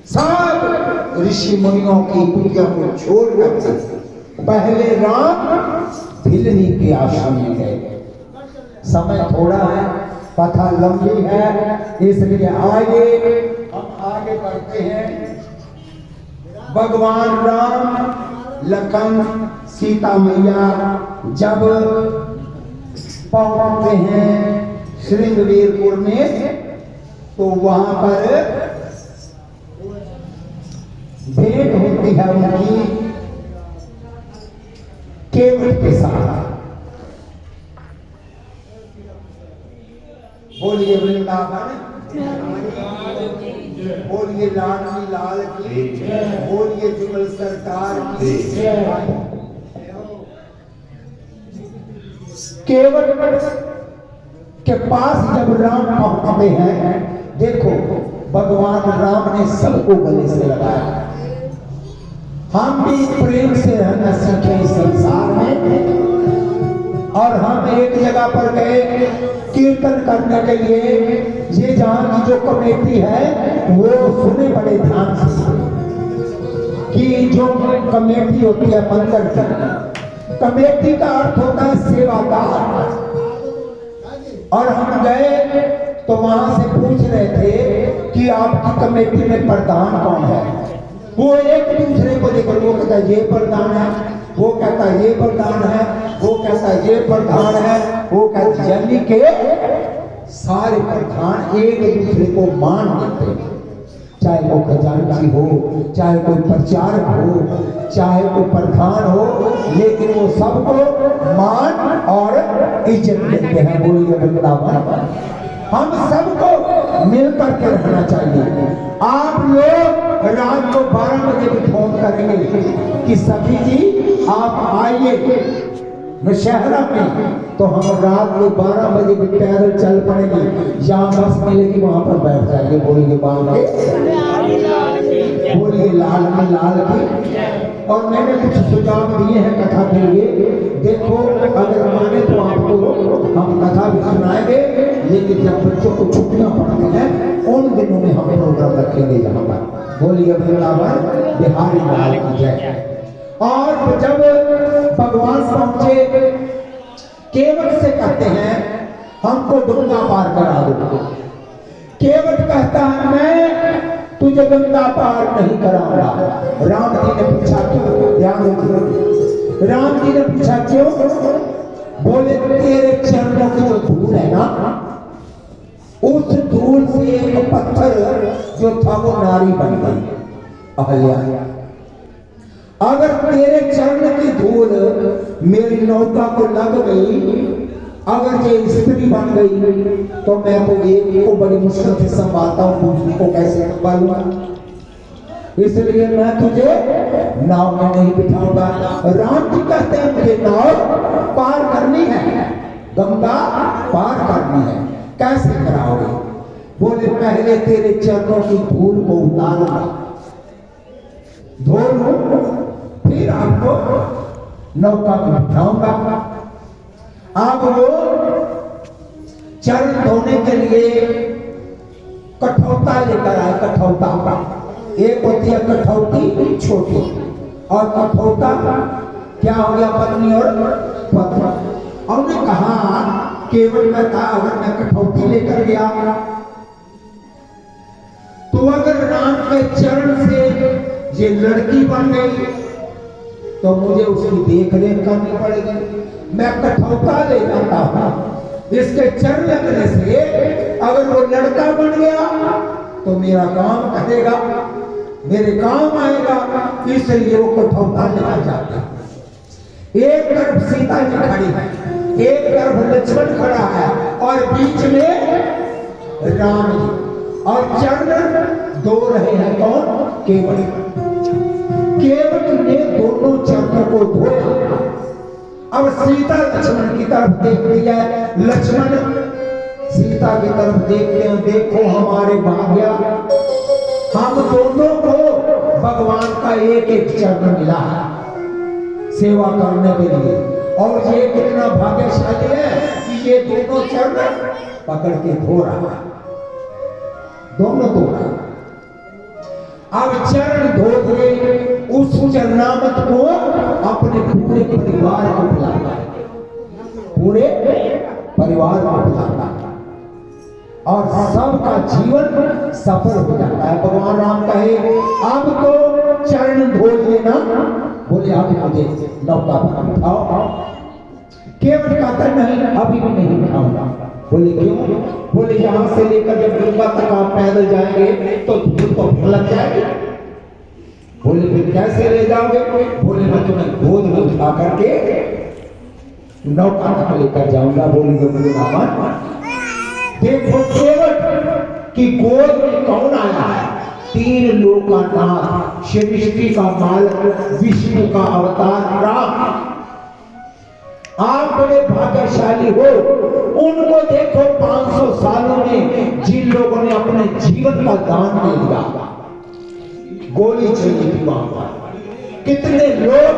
सब ऋषि मुनियों की पूजा को छोड़कर पहले राम भिलनी के आश्रम में गए। समय थोड़ा है, कथा लंबी है, इसलिए आगे हम आगे बढ़ते हैं। भगवान राम लखन सीता मैया जब पहुंचते हैं श्रृंगवीरपुर में, तो वहां पर भेंट होती है उनकी केवट के साथ। बोलिए वृंदावन, बोलिए लाडली लाल की, बोलिए जुगल सरकार की। केवट के पास जब राम पहुंचते हैं, देखो भगवान राम ने सबको गले से लगाया। हम भी प्रेम से रहना सीखे इस संसार में, और हम एक जगह पर गए कीर्तन करने के लिए। ये जहां की जो कमेटी है वो सुने बड़े ध्यान से कि जो कमेटी होती है मंदिर की, कमेटी का अर्थ होता है सेवादार। और हम गए तो वहां से पूछ रहे थे कि आपकी कमेटी में प्रधान कौन है। वो एक दूसरे को देखो, वो कहता है ये प्रधान है, वो कहता है ये प्रधान है, वो कहता है ये प्रधान है, वो कहता है, यानी के सारे प्रधान एक दूसरे को मान देते हैं। चाहे वो खजांची हो, चाहे कोई प्रचारक हो, चाहे कोई प्रधान हो, लेकिन वो सबको मान और इज्जत देते हैं। बोलिए वृंदावन। हम सबको मिलकर के रहना चाहिए। आप लोग रात को 12 बजे भी फोन करेंगे कि सभी जी आप आइए नौशहरा में, तो हम रात को 12 बजे भी पैदल चल पड़ेंगे। जहाँ बस मिलेगी वहां पर बैठ जाएंगे। बोलिए बाल के, बोलिए लाल में लाल की। और मैंने कुछ सुझाव दिए हैं कथा के लिए। देखो अगर माने तो आपको हम कथा भी सुनाएंगे, लेकिन जब बच्चों को छुट्टियां पड़ती हैं उन दिनों में हम प्रोग्राम रखेंगे यहाँ पर। बोलिए वृंदावन बिहारी लाल की जय। और जब भगवान पहुंचे, केवट से कहते हैं हमको गंगा पार करा दो। केवट कहता है मैं तुझे गंगा पार नहीं कराऊंगा। राम जी ने पूछा क्यों? ध्यान रखिए, राम जी ने पूछा क्यों? बोले तेरे चरणों की जो धूल है ना, उस धूल से एक पत्थर जो था वो नारी बन गई, अहल्या। अगर तेरे चरण की धूल मेरी नौका को लग गई, अगर ये स्त्री बन गई, तो मैं तो एक को बड़ी मुश्किल से संभालता हूं, दूसरी को कैसे संभालूंगा। इसलिए मैं तुझे नाव में नहीं बिठाऊंगा। राम जी कहते हैं मुझे नाव पार करनी है, गंगा पार करनी है। कैसे कराओगे? बोले पहले तेरे चरणों की धूल को उतारूंगा, धो लूं, फिर आपको नौका में बिठाऊंगा। अब वो चरण धोने के लिए कठौता लेकर आए। कठौता एक होती है कठौती छोटी, और कठौता क्या हो गया? पत्नी और पत्नी। और ने कहा केवल मैं था अगर मैं कठौती लेकर गया तो अगर राम के चरण से ये लड़की बन गई तो मुझे उसकी देख रेख करनी पड़ेगी। मैं कठौता ले जाता हूं, इसके चरण लगने से अगर वो लड़का बन गया तो मेरा काम करेगा, मेरे काम आएगा। इसलिए वो कठौता लेना चाहता है। एक तरफ सीता जी खड़ी है, एक तरफ लक्ष्मण खड़ा है, और बीच में राम जी, और चरण दो रहे हैं कौन? केवट। केवट ने दोनों चरणों को धोया। अब सीता लक्ष्मण की तरफ देखती है, लक्ष्मण सीता की तरफ देखते हैं, देखो हमारे भाग्य, हम दोनों को भगवान का एक एक चरण मिला है सेवा करने के लिए। और ये कितना भाग्यशाली है कि ये दोनों चरण पकड़ के धो रहा है, दोनों धो रहा है। अब चरण धो के उस चरणामत को अपने पूरे परिवार को बुलाता है, पूरे परिवार को बुलाता है और सबका जीवन सफल हो जाता है। भगवान राम कहे अब तो चरण धो लेना। बोले अब मुझे नौका पर उठाओ। केवल कहता नहीं अभी भी नहीं उठाऊंगा। बोले क्यों? बोले यहां से लेकर जब गंगा तक आप पैदल जाएंगे तो धूल तो फिर लग जाएगी। बोले फिर कैसे ले जाओगे? बोले मैं तुम्हें गोद में उठा करके नौका तक लेकर जाऊंगा। बोले देखो केवल कि गोद में कौन आया है? तीन लोकानाथ, सृष्टि का मालिक, विष्णु का अवतार राम। आप बड़े भाग्यशाली हो। उनको देखो 500 सालों में जिन लोगों ने अपने जीवन का दान दे दिया, गोली चली थी वहां पर, कितने लोग